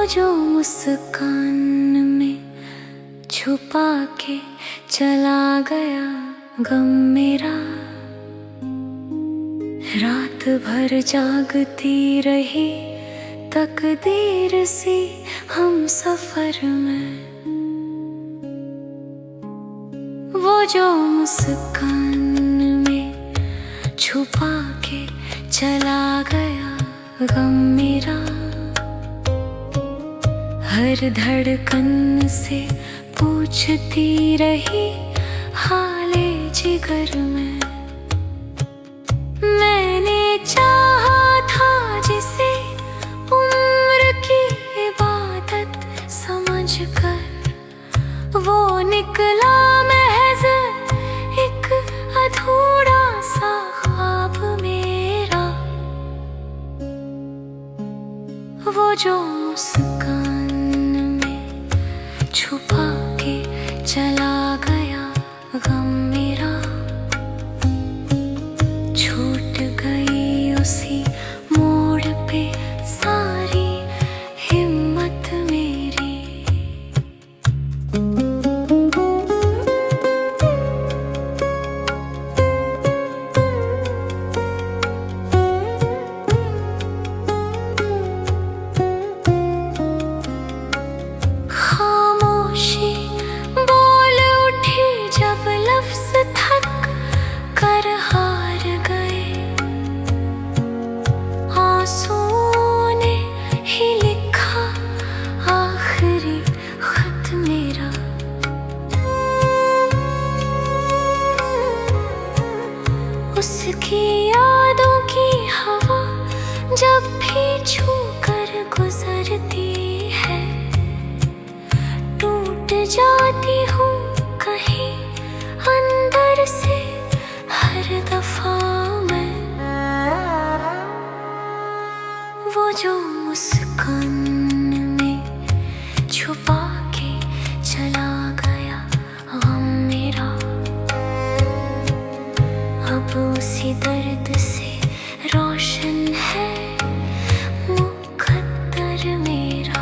जो मुस्कान में छुपा के चला गया गम मेरा, रात भर जागती रही तकदीर सी हम सफर में। वो जो मुस्कान में छुपा के चला गया गम मेरा, हर धड़कन से पूछती रही हाले जिगर में। मैंने चाहा था जिसे उम्र की इबादत समझकर, वो निकला महज एक अधूरा सा ख्वाब मेरा। वो जो मुस्कान छुपा के चला गया गम मेरा, छूट गई उसी मोड़ पे सारी हिम्मत मेरी। बोल उठी जब लफ्ज़ थक कर हार गए, आंसुओं ने ही लिखा आखिरी खत मेरा। उसकी यादों की हवा जब भी छू कर गुजरती है, टूट जाती हूँ कहीं अंदर से हर दफा मैं। वो जो मुस्कान में छुपा के चला गया गम मेरा, अब उसी दर्द से रोशन है मुकद्दर मेरा।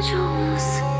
जो मुस्कान